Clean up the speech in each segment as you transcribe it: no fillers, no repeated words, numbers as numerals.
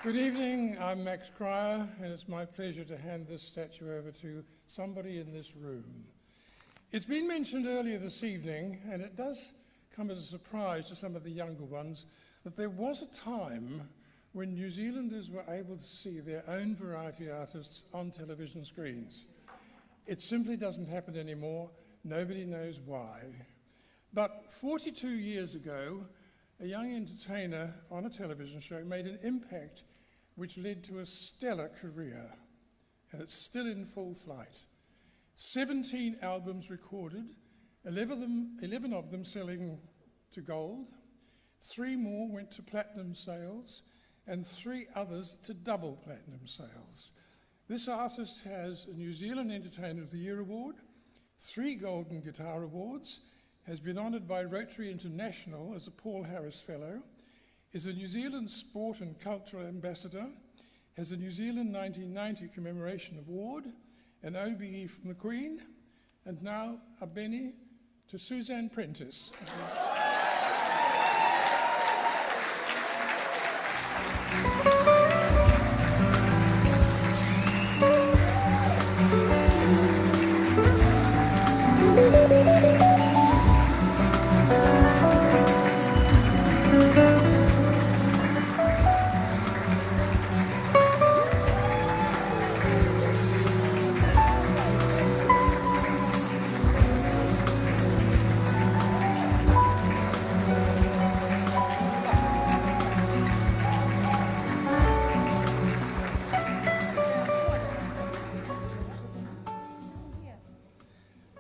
Good evening, I'm Max Cryer, and it's my pleasure to hand this statue over to somebody in this room. It's been mentioned earlier this evening, and it does come as a surprise to some of the younger ones, that there was a time when New Zealanders were able to see their own variety artists on television screens. It simply doesn't happen anymore. Nobody knows why. But 42 years ago, a young entertainer on a television show made an impact which led to a stellar career, and it's still in full flight. 17 albums recorded, 11 of them selling to gold, 3 more went to platinum sales, and 3 others to double platinum sales. This artist has a New Zealand Entertainer of the Year award, 3 Golden Guitar Awards, has been honoured by Rotary International as a Paul Harris Fellow, is a New Zealand Sport and Cultural Ambassador, has a New Zealand 1990 Commemoration Award, an OBE from the Queen, and now a Benny to Suzanne Prentice.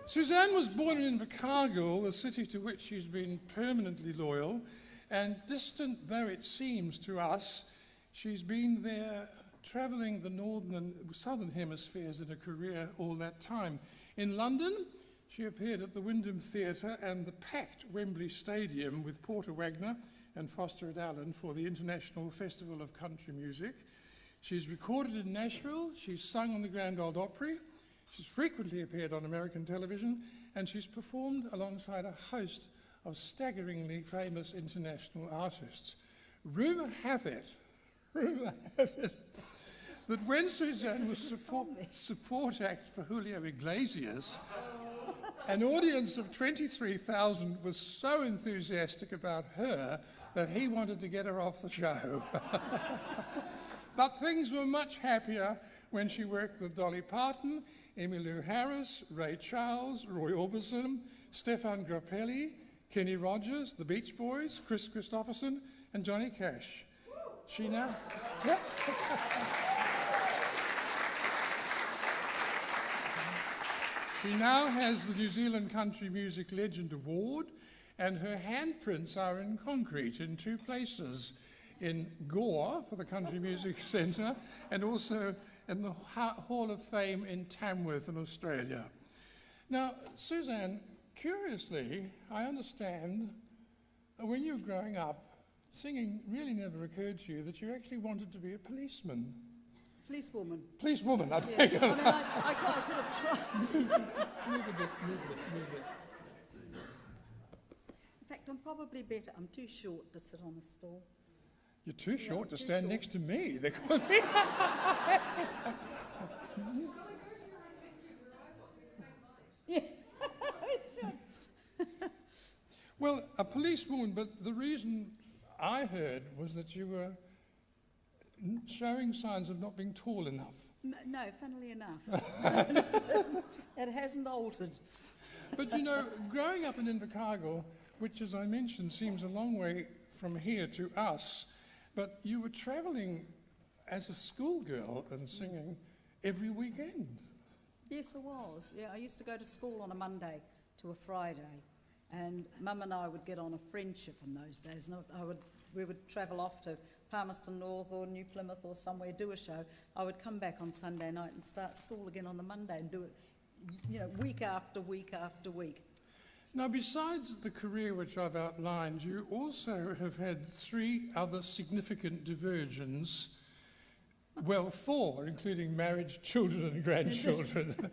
Suzanne was born in Invercargill, the city to which she's been permanently loyal, and distant though it seems to us, she's been there travelling the northern and southern hemispheres in a career all that time. In London, she appeared at the Wyndham Theatre and the packed Wembley Stadium with Porter Wagner and Foster and Allen for the International Festival of Country Music. She's recorded in Nashville, she's sung on the Grand Ole Opry, she's frequently appeared on American television, and she's performed alongside a host of staggeringly famous international artists. Rumour hath it that when Suzanne was support act for Julio Iglesias, an audience of 23,000 was so enthusiastic about her that he wanted to get her off the show. But things were much happier when she worked with Dolly Parton, Emmylou Harris, Ray Charles, Roy Orbison, Stefan Grappelli, Kenny Rogers, the Beach Boys, Chris Christopherson, and Johnny Cash. She now... Yeah. She now has the New Zealand Country Music Legend Award, and her handprints are in concrete in 2 places, in Gore for the Country Music Centre, and also in the Hall of Fame in Tamworth in Australia. Now, Suzanne, curiously, I understand that when you were growing up, singing really never occurred to you that you actually wanted to be a policeman. Policewoman. Policewoman, I Yeah. beg your I mean, I could have tried. Move a bit. In fact, I'm probably better. I'm too short to sit on a stool. You're too short to too stand short. next to me. They could be. Yeah, I should. Well, a policewoman, but the reason I heard was that you were showing signs of not being tall enough. No, funnily enough. It hasn't altered. But you know, growing up in Invercargill, which as I mentioned seems a long way from here to us, but you were travelling as a schoolgirl and singing every weekend. Yes, I was. Yeah, I used to go to school on a Monday to a Friday, and Mum and I would get on a friendship in those days. And we would travel off to Palmerston North or New Plymouth or somewhere, do a show. I would come back on Sunday night and start school again on the Monday and do it, you know, week after week after week. Now, besides the career which I've outlined, you also have had 3 other significant diversions. Well, 4, including marriage, children and grandchildren.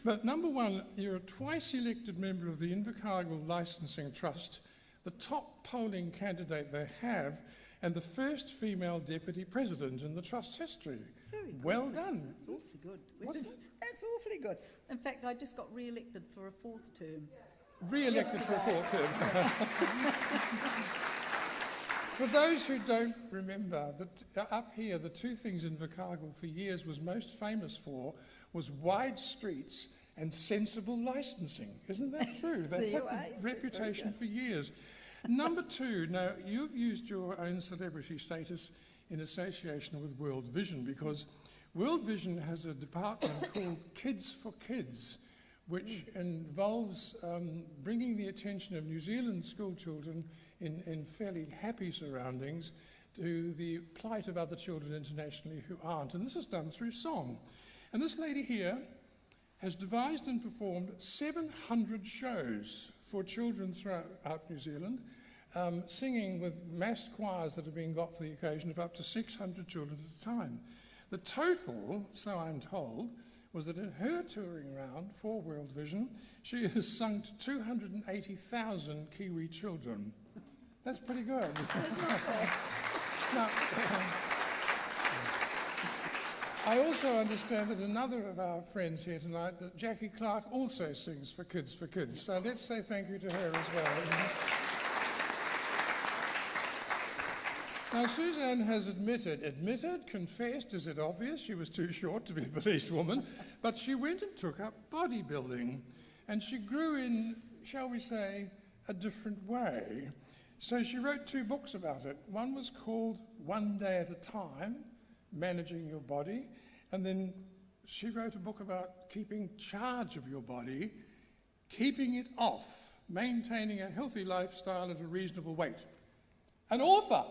But number 1, you're a twice elected member of the Invercargill Licensing Trust, the top polling candidate they have, and the first female deputy president in the Trust's history. Very good. Well done. That's awfully good. What's that? That's awfully good. In fact, I just got re-elected for a 4th term. Re-elected for a 4th term. For those who don't remember, up here, the two things Invercargill for years was most famous for was wide streets and sensible licensing. Isn't that true? They had a reputation for years. Number two, now you've used your own celebrity status in association with World Vision, because World Vision has a department called Kids for Kids, which involves bringing the attention of New Zealand school children in fairly happy surroundings to the plight of other children internationally who aren't. And this is done through song. And this lady here has devised and performed 700 shows for children throughout New Zealand, singing with massed choirs that have been got for the occasion of up to 600 children at a time. The total, so I'm told, was that in her touring round for World Vision, she has sung to 280,000 Kiwi children. That's pretty good. Now, I also understand that another of our friends here tonight, that Jackie Clark, also sings for Kids for Kids. So let's say thank you to her as well. Now, Suzanne has confessed, is it obvious? She was too short to be a policewoman, but she went and took up bodybuilding, and she grew in, shall we say, a different way. So she wrote 2 books about it. One was called One Day at a Time, Managing Your Body, and then she wrote a book about keeping charge of your body, keeping it off, maintaining a healthy lifestyle at a reasonable weight. An author!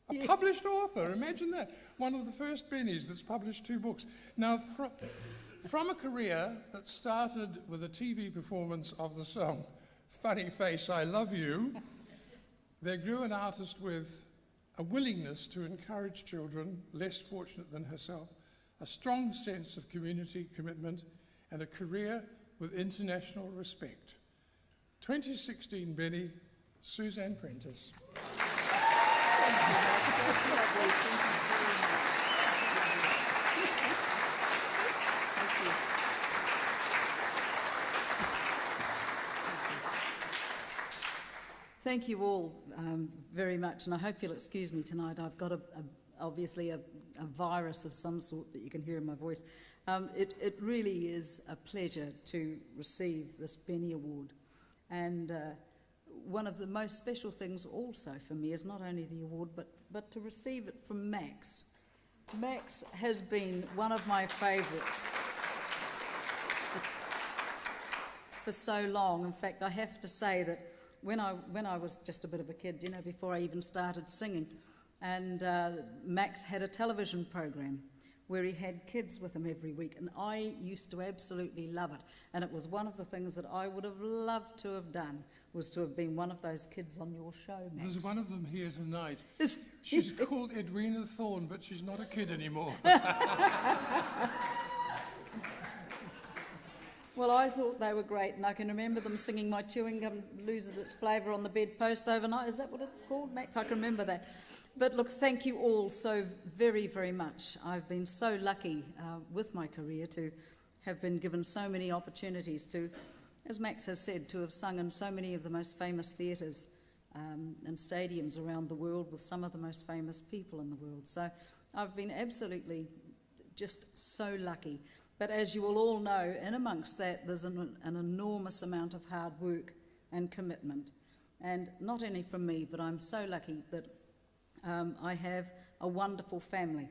A published author, imagine that. One of the first Bennies that's published 2 books. Now, from a career that started with a TV performance of the song Funny Face, I Love You, there grew an artist with a willingness to encourage children less fortunate than herself, a strong sense of community commitment, and a career with international respect. 2016 Benny, Suzanne Prentice. Thank you all very much, and I hope you'll excuse me tonight. I've got obviously a virus of some sort that you can hear in my voice. It really is a pleasure to receive this Benny Award, and one of the most special things also for me is not only the award, but to receive it from Max. Max has been one of my favourites for so long. In fact, I have to say that when I was just a bit of a kid, you know, before I even started singing, and Max had a television program where he had kids with him every week, and I used to absolutely love it. And it was one of the things that I would have loved to have done, was to have been one of those kids on your show, Max. There's one of them here tonight. She's called Edwina Thorne, but she's not a kid anymore. Well, I thought they were great, and I can remember them singing My Chewing Gum Loses Its Flavour on the Bedpost Overnight. Is that what it's called, Max? I can remember that. But look, thank you all so very, very much. I've been so lucky with my career to have been given so many opportunities to, as Max has said, to have sung in so many of the most famous theatres and stadiums around the world with some of the most famous people in the world. So I've been absolutely just so lucky. But as you will all know, in amongst that, there's an enormous amount of hard work and commitment. And not only from me, but I'm so lucky that I have a wonderful family.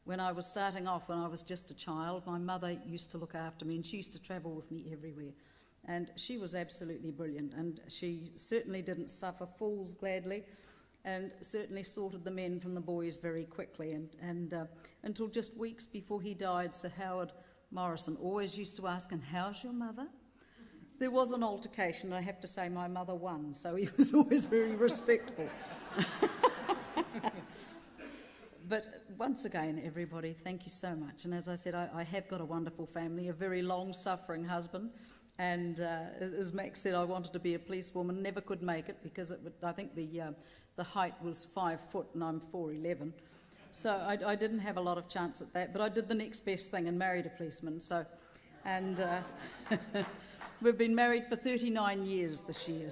When I was starting off, when I was just a child, my mother used to look after me, and she used to travel with me everywhere. And she was absolutely brilliant, and she certainly didn't suffer fools gladly, and certainly sorted the men from the boys very quickly. And until just weeks before he died, Sir Howard Morrison always used to ask, "And how's your mother?" There was an altercation, I have to say my mother won, so he was always very respectful. But once again, everybody, thank you so much. And as I said, I have got a wonderful family, a very long-suffering husband, And as Max said, I wanted to be a policewoman, never could make it because I think the height was 5 foot and I'm 4'11". So I didn't have a lot of chance at that, but I did the next best thing and married a policeman. And we've been married for 39 years this year.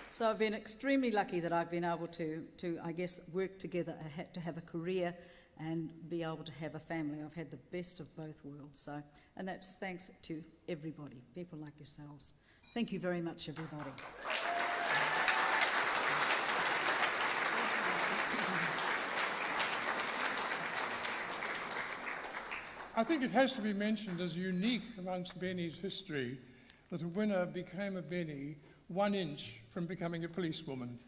So I've been extremely lucky that I've been able to I guess, work together. I had to have a career and be able to have a family. I've had the best of both worlds. And that's thanks to everybody, people like yourselves. Thank you very much, everybody. I think it has to be mentioned as unique amongst Benny's history that a winner became a Benny 1 inch from becoming a policewoman.